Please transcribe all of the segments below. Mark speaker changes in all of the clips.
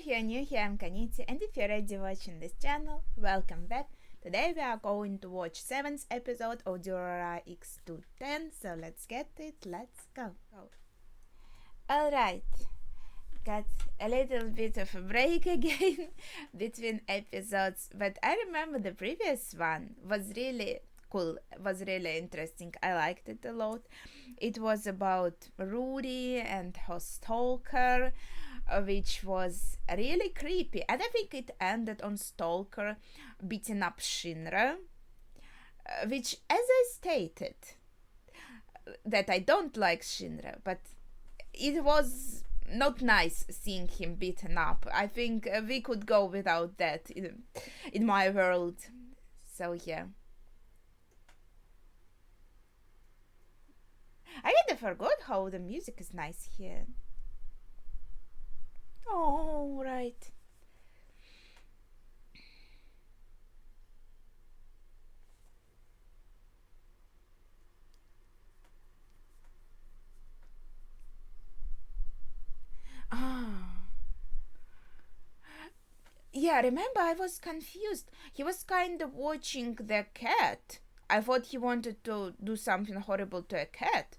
Speaker 1: here, new here, I'm Kaniti, and if you're already watching this channel, welcome back. Today we are going to watch 7th episode of Durarara X210, so let's get it, let's go. Alright, got a little bit of a break again between episodes, but I remember the previous one was really cool, was really interesting. I liked it a lot. It was about Rudy and her stalker, which was really creepy. And I think it ended on Stalker beating up Shinra, which, as I stated, that I don't like Shinra, but it was not nice seeing him beaten up. I think we could go without that in my world. So yeah. I kind of forgot how the music is nice here. Oh, right. Ah. Yeah, remember I was confused. He was kind of watching the cat. I thought he wanted to do something horrible to a cat.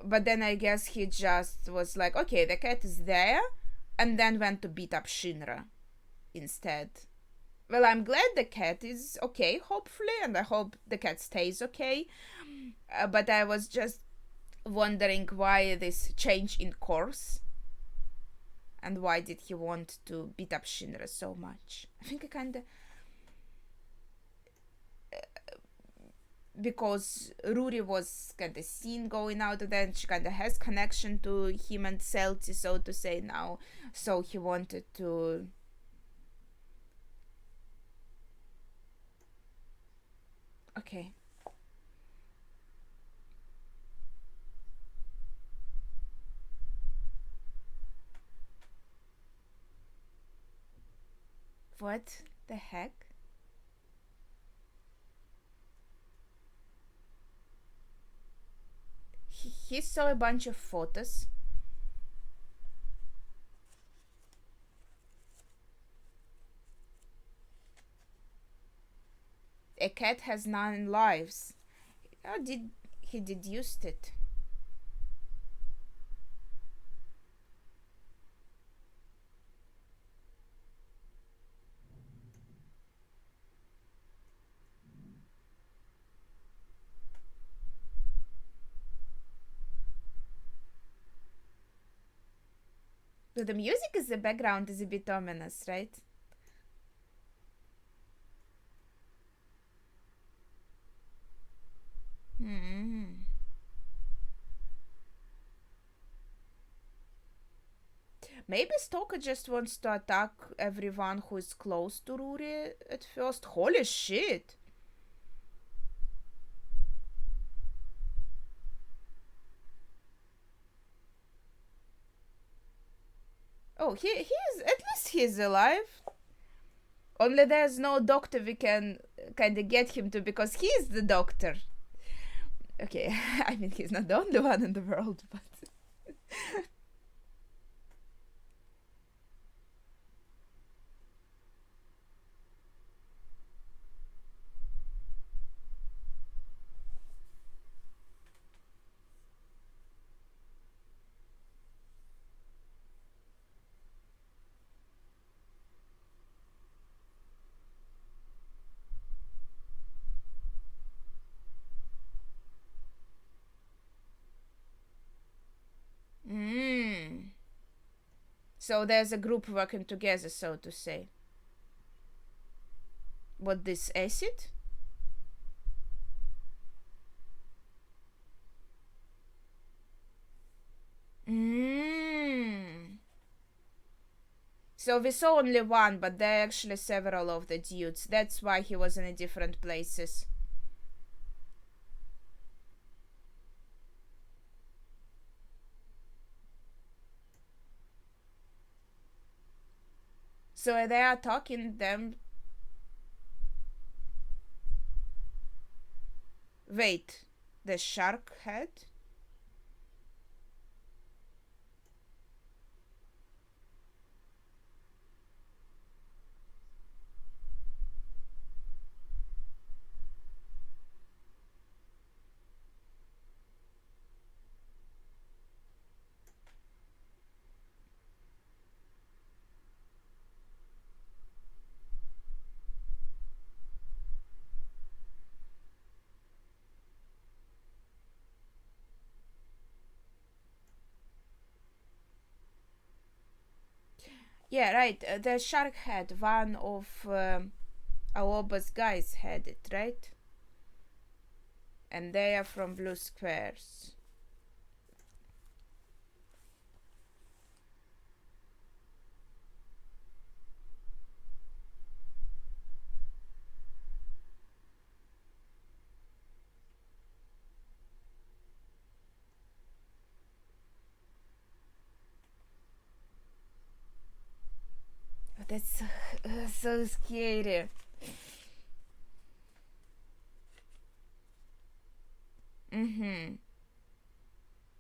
Speaker 1: But then I guess he just was like, okay, the cat is there, and then went to beat up Shinra instead. Well, I'm glad the cat is okay, hopefully, and I hope the cat stays okay. But I was just wondering why this change in course, and why did he want to beat up Shinra so much. I think I kinda... because Ruri was kinda seen going out of there, and she kinda has connection to him and Celti, so to say now. So he wanted to... Okay. What the heck? He saw a bunch of photos. A cat has 9 lives. How did he deduced it? But the music is the background is a bit ominous, right? Hmm. Maybe Stalker just wants to attack everyone who is close to Ruri at first. Holy shit! Oh, he is, at least he's alive. Only there's no doctor we can kind of get him to, because he's the doctor. Okay, I mean, he's not the only one in the world, but... Mm. So there's a group working together, so to say. What, this acid? Mm. So we saw only one, but there are actually several of the dudes. That's why he was in different places. So they are talking them. Wait, the shark head? Yeah, right. The shark had one of Aoba's guys had it, right? And they are from Blue Squares. That's so scary. Mm-hmm.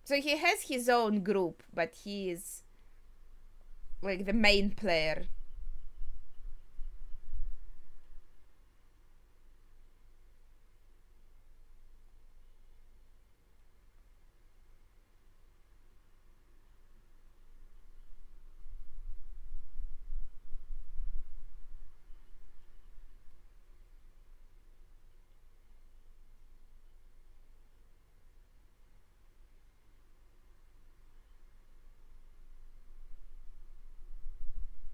Speaker 1: So he has his own group, but he is like the main player.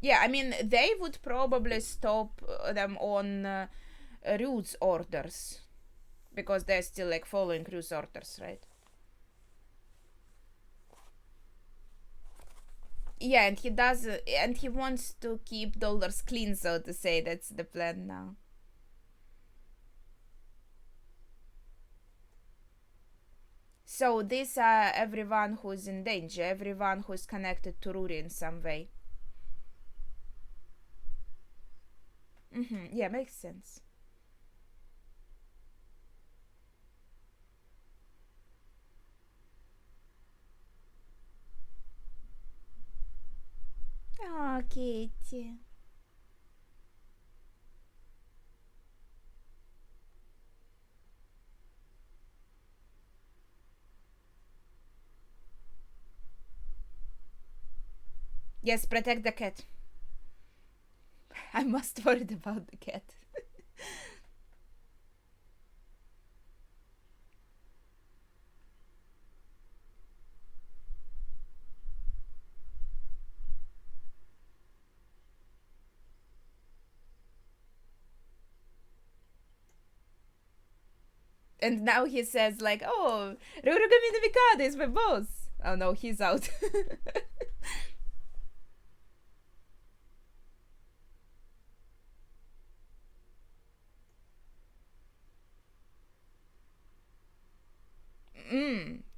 Speaker 1: Yeah, I mean, they would probably stop them on Rude's orders because they're still like following Rude's orders, right? Yeah, and he does, and he wants to keep dollars clean, so to say. That's the plan now. So these are everyone who's in danger, everyone who's connected to Ruri in some way. Mm-hmm. Yeah, makes sense. Oh, Kitty. Yes, protect the cat. I'm most worried about the cat. And now he says like, "Oh, Rurugami no Mikado is my boss." Oh no, he's out.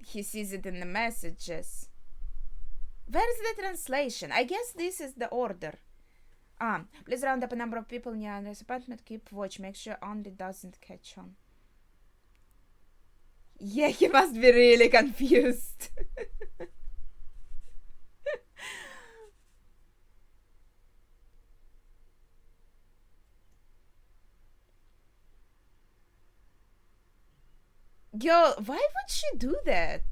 Speaker 1: He sees it in the messages. Where's the translation? I guess this is the order. Please round up a number of people near this apartment. Keep watch. Make sure Andy doesn't catch on. Yeah, he must be really confused. Yo, why would she do that?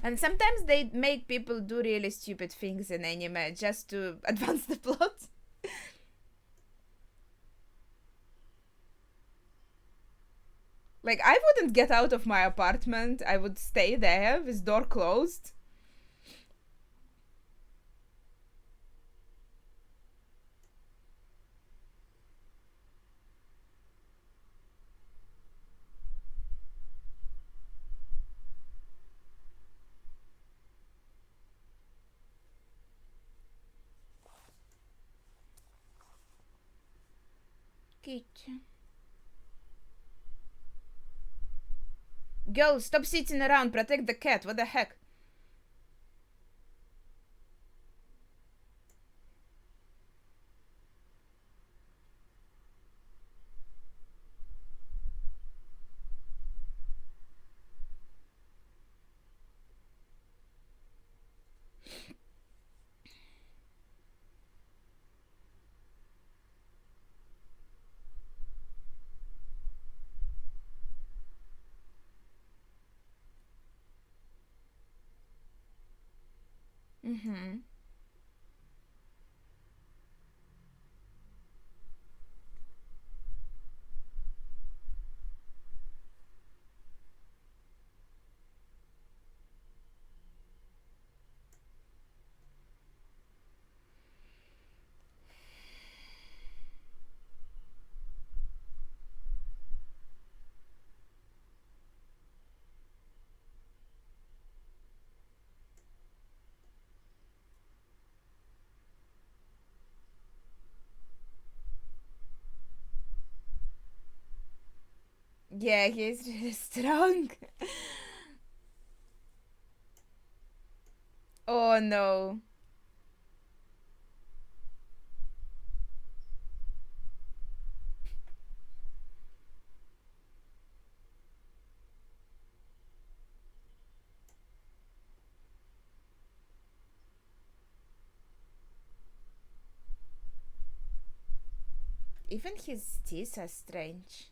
Speaker 1: And sometimes they make people do really stupid things in anime just to advance the plot. Like, I wouldn't get out of my apartment. I would stay there with door closed. Kitty. Girl, stop sitting around. Protect the cat. What the heck? Mm-hmm. Yeah, he's really strong. Oh no. Even his teeth are strange.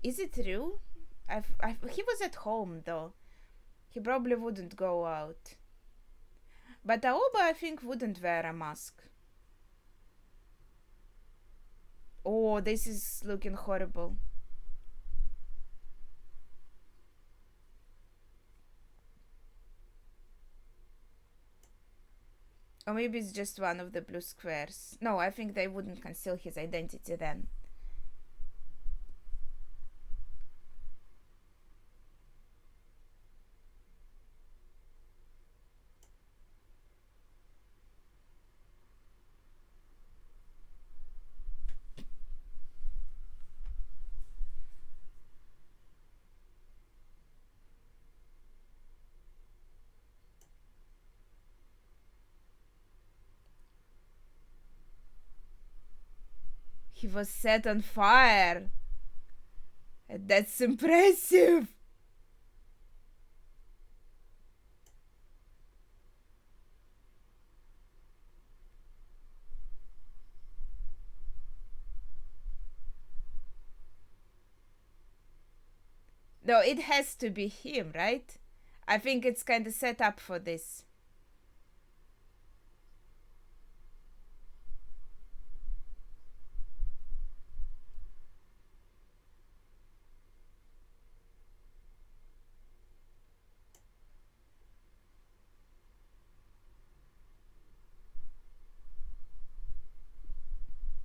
Speaker 1: Is it true? He was at home though. He probably wouldn't go out. But Aoba, I think, wouldn't wear a mask. Oh, this is looking horrible. Or maybe it's just one of the blue squares. No, I think they wouldn't conceal his identity then. He was set on fire. That's impressive. No, it has to be him, right? I think it's kind of set up for this.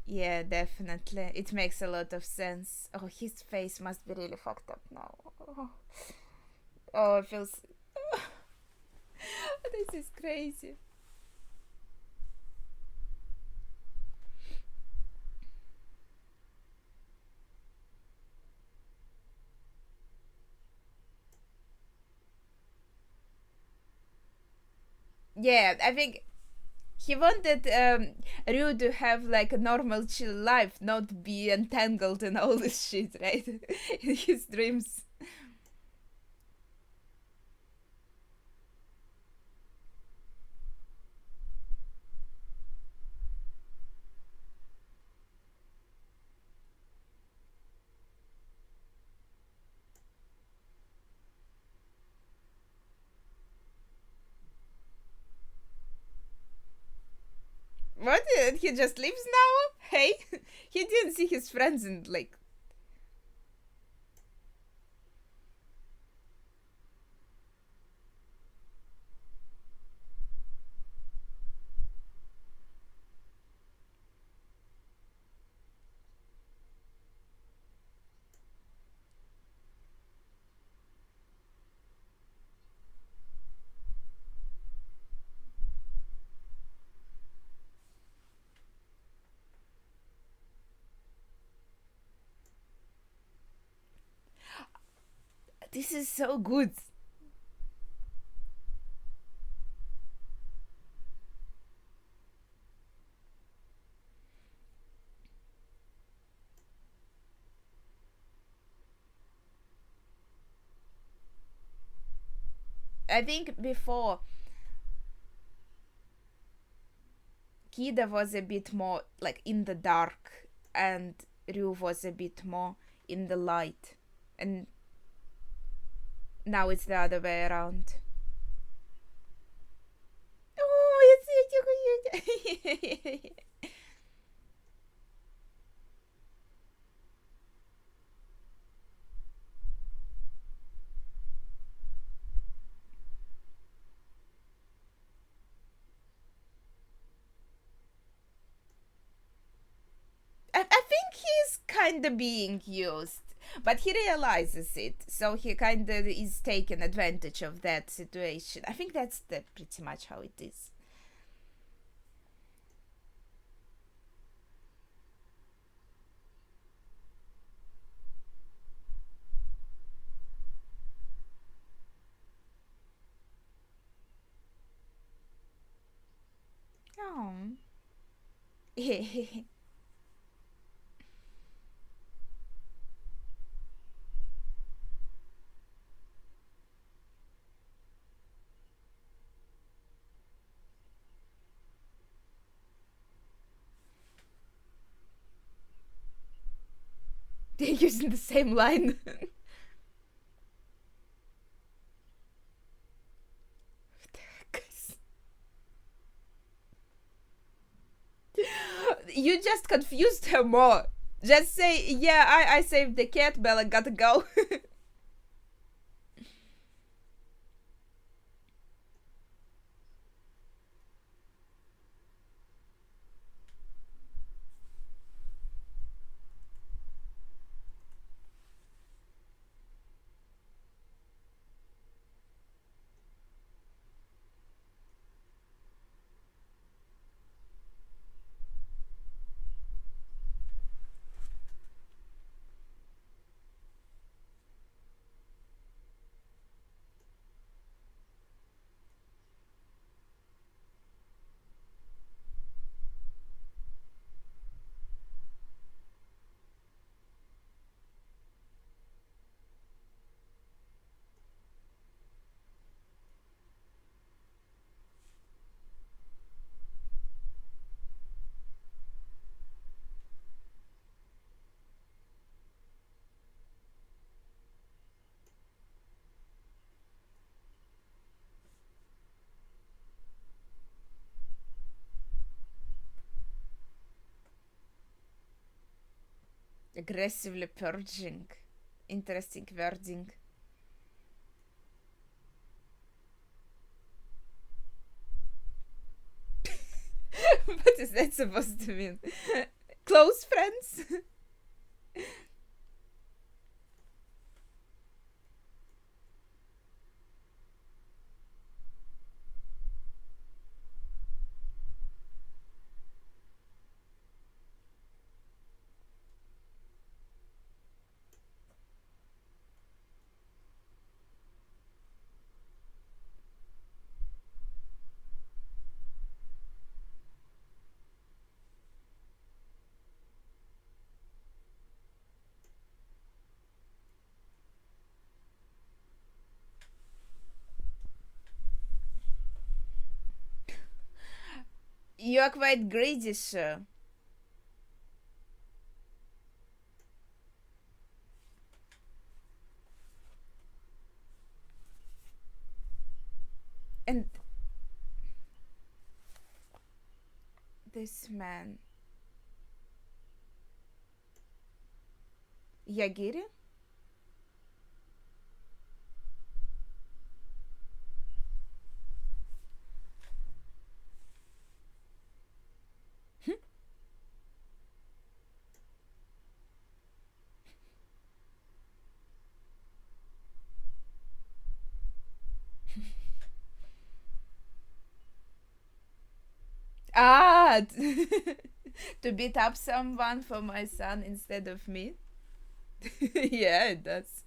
Speaker 1: Yeah, definitely. It makes a lot of sense. Oh, his face must be really fucked up now. Oh, it feels. This is crazy. Yeah, I think he wanted Ryu to have like a normal chill life, not be entangled in all this shit, right? In his dreams. What? He just leaves now? Hey? He didn't see his friends in like. This is so good. I think before Kida was a bit more like in the dark and Ryu was a bit more in the light. And now it's the other way around. Oh, it's I think he's kind of being used. But he realizes it, so he kind of is taking advantage of that situation. I think that's pretty much how it is. Oh. They're using the same line. You just confused her more. Just say, yeah, I saved the cat, Bella gotta go. Aggressively purging. Interesting wording. What is that supposed to mean? Close friends? You are quite greedy, sir. And this man. Yagiri? Ah! To beat up someone for my son instead of me? Yeah, it does.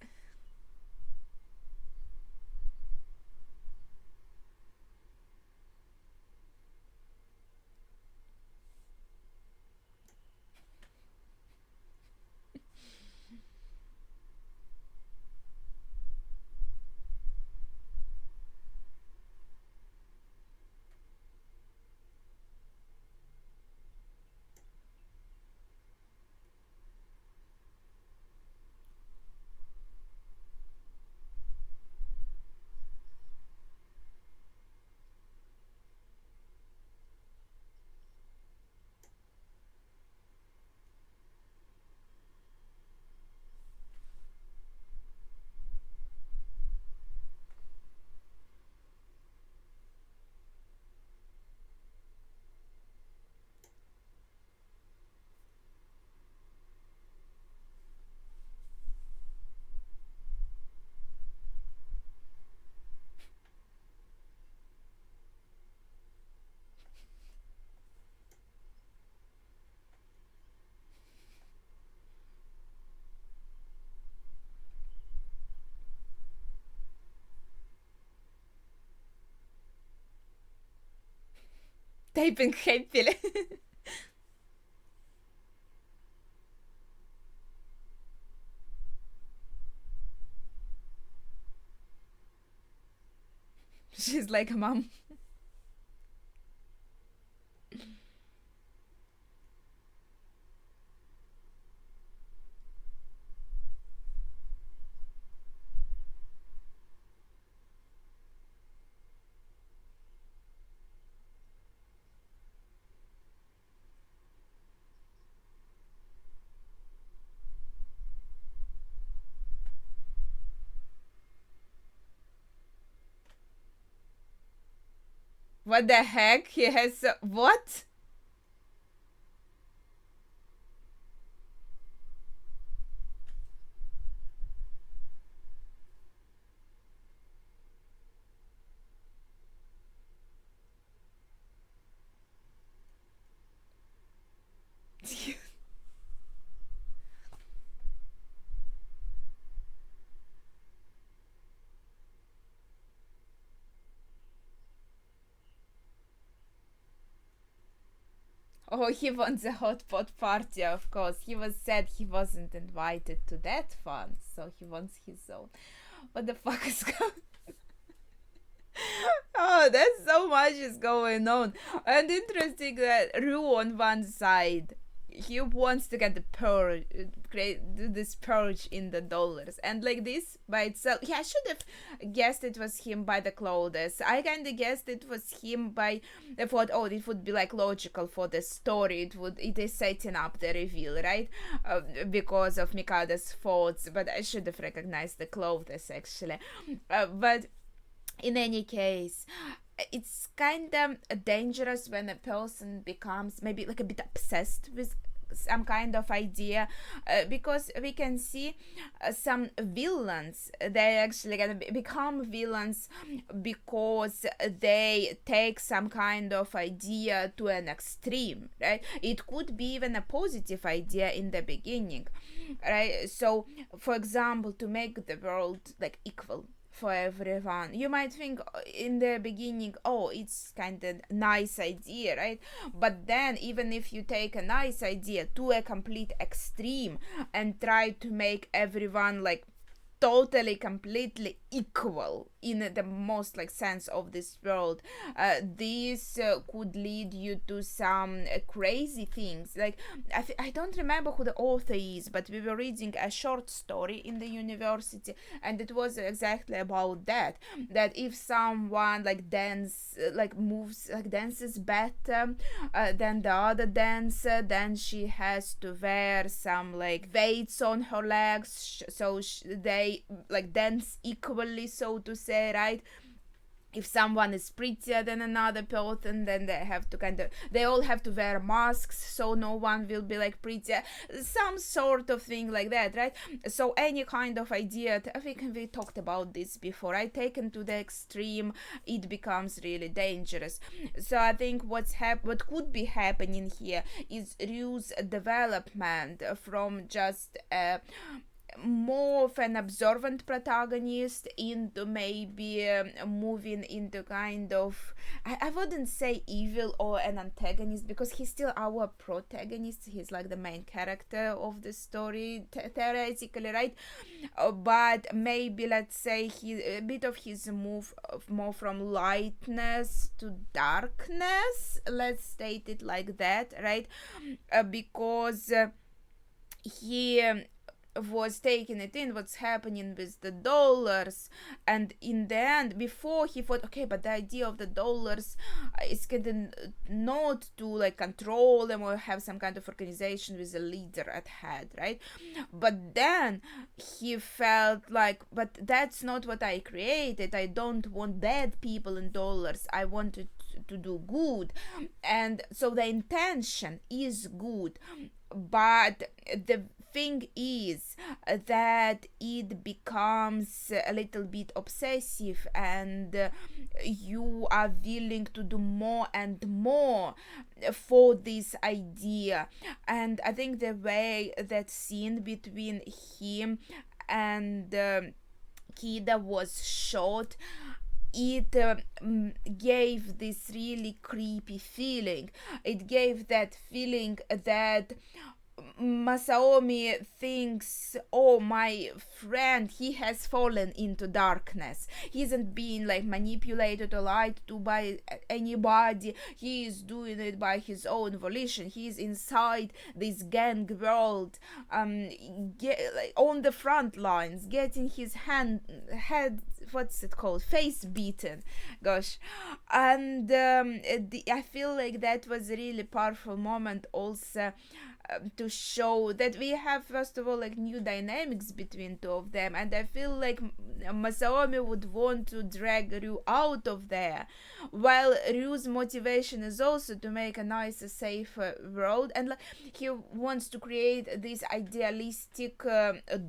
Speaker 1: typing happily. She's like, Mom. What the heck? He has what? Oh, he wants a hot pot party, of course. He was said he wasn't invited to that one, so he wants his own. What the fuck is going? Oh, there's so much is going on, and interesting that Rue on one side, he wants to get the purge, create do this purge in the dollars, and like this by itself. Yeah, I should have guessed it was him by the clothes. I kind of guessed it was him by the thought. Oh, it would be like logical for the story. It is setting up the reveal, right? Because of Mikado's thoughts, but I should have recognized the clothes actually. But in any case, it's kind of dangerous when a person becomes maybe like a bit obsessed with some kind of idea, because we can see some villains, they actually gonna become villains because they take some kind of idea to an extreme, right? It could be even a positive idea in the beginning, right? So for example, to make the world like equal for everyone, you might think in the beginning, oh, it's kind of nice idea, right? But then even if you take a nice idea to a complete extreme and try to make everyone like totally completely equal in the most like sense of this world, this could lead you to some crazy things. Like I don't remember who the author is, but we were reading a short story in the university, and it was exactly about that, that if someone like dances better than the other dancer, then she has to wear some like weights on her legs, so they like dance equally, so to say, right? If someone is prettier than another person, then they all have to wear masks, so no one will be like prettier, some sort of thing like that, right? So any kind of idea, I think we talked about this before, right? Taken to the extreme, it becomes really dangerous. So I think what could be happening here is Ryu's development from just more of an observant protagonist into maybe moving into kind of, I wouldn't say evil or an antagonist, because he's still our protagonist, he's like the main character of the story theoretically, right? But maybe let's say a bit of his move more from lightness to darkness, let's state it like that, right? Because he was taking it in what's happening with the dollars, and in the end, before he thought, okay, but the idea of the dollars is kind of not to like control them or have some kind of organization with a leader at head, right? But then he felt like, but that's not what I created. I don't want bad people in dollars, I wanted to do good. And so the intention is good, but the thing is that it becomes a little bit obsessive, and you are willing to do more and more for this idea. And I think the way that scene between him and Kida was shot, it gave this really creepy feeling. It gave that feeling that Masaomi thinks, oh, my friend, he has fallen into darkness. He isn't being like manipulated or lied to by anybody. He is doing it by his own volition. He is inside this gang world, like on the front lines, getting his head, what's it called, face beaten. Gosh, and I feel like that was a really powerful moment also, to show that we have first of all like new dynamics between two of them, and I feel like Masaomi would want to drag Ryu out of there, while Ryu's motivation is also to make a nicer, safer world, and like, he wants to create these idealistic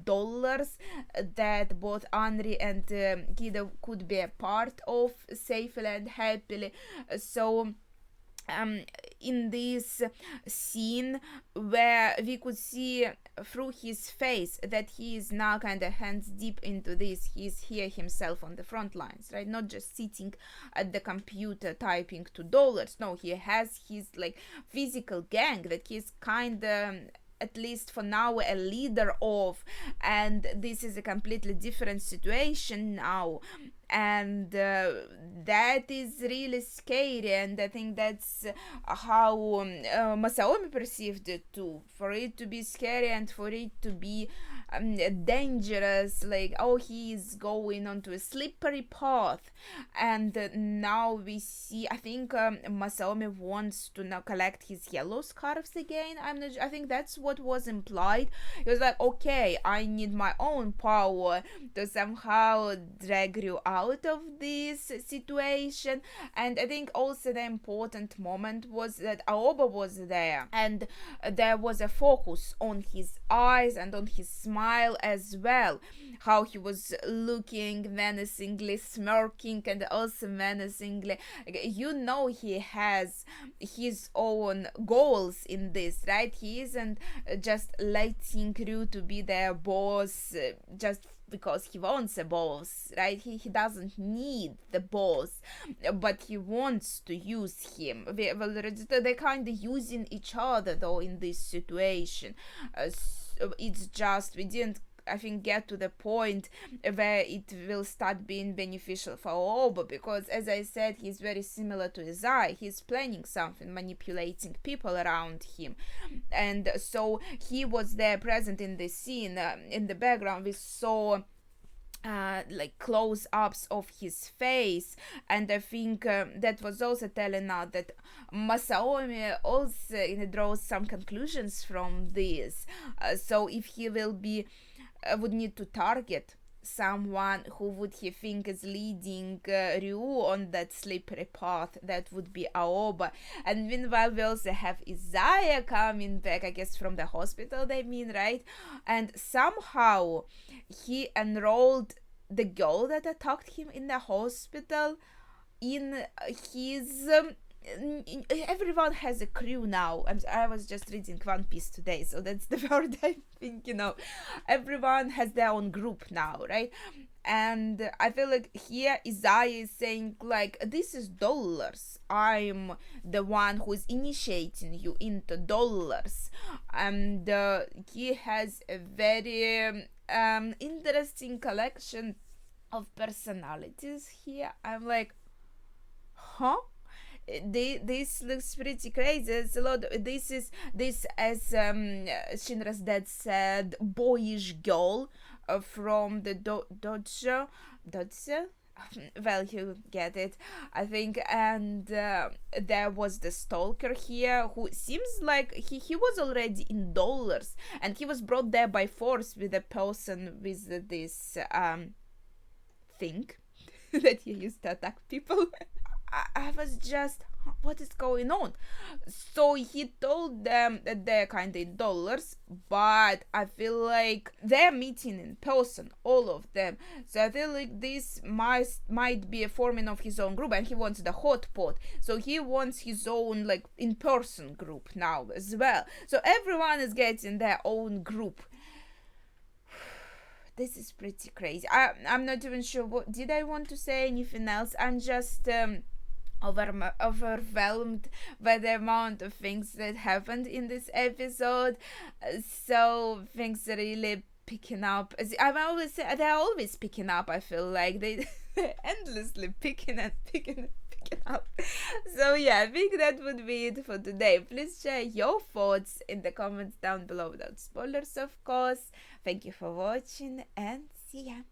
Speaker 1: dollars that both Anri and Kido could be a part of safely and happily. So in this scene where we could see through his face that he is now kind of hands deep into this, he's here himself on the front lines, right? Not just sitting at the computer typing $2. No, he has his like physical gang that he's kind of, at least for now, a leader of, and this is a completely different situation now, and that is really scary, and I think that's how Masaomi perceived it too, for it to be scary and for it to be dangerous, like, oh, he is going onto a slippery path. And now we see, I think Masaomi wants to now collect his yellow scarves again. I think that's what was implied. He was like, okay, I need my own power to somehow drag you out of this situation. And I think also the important moment was that Aoba was there, and there was a focus on his eyes and on his smile as well, how he was looking menacingly, smirking, and also menacingly. You know, he has his own goals in this, right? He isn't just letting Ryu to be their boss just because he wants a boss, right? He doesn't need the boss, but he wants to use him. They're kind of using each other though in this situation. So it's just, we didn't, I think, get to the point where it will start being beneficial for Aoba, because as I said, he's very similar to Izai. He's planning something, manipulating people around him, and so he was there present in the scene. In the background we saw like close-ups of his face, and I think that was also telling out that Masaomi also draws some conclusions from this. So if he will be would need to target someone who would he think is leading Ryu on that slippery path, that would be Aoba. And meanwhile we also have Izaya coming back, I guess from the hospital, they mean, right? And somehow he enrolled the girl that attacked him in the hospital in his everyone has a crew now. I was just reading One Piece today, so that's the word I'm thinking of. Everyone has their own group now, right? And I feel like here Izai is saying like, this is dollars. I'm the one who is initiating you into dollars. And he has a very interesting collection of personalities here. I'm like, huh? This looks pretty crazy. It's a lot. This as Shinra's dad said, boyish girl from the dojo. Well, you get it, I think. And there was the stalker here, who seems like he was already in dollars, and he was brought there by force with a person with this thing that he used to attack people. I was just, what is going on? So he told them that they're kind of in dollars, but I feel like they're meeting in person, all of them. So I feel like this might be a forming of his own group, and he wants the hot pot. So he wants his own like in-person group now as well. So everyone is getting their own group. this is pretty crazy. I'm not even sure what did I want to say anything else. I'm just overwhelmed by the amount of things that happened in this episode. So things are really picking up. As I'm always they're always picking up. I feel like they're endlessly picking and picking and picking up. So yeah, I think that would be it for today. Please share your thoughts in the comments down below without spoilers, of course. Thank you for watching and see ya.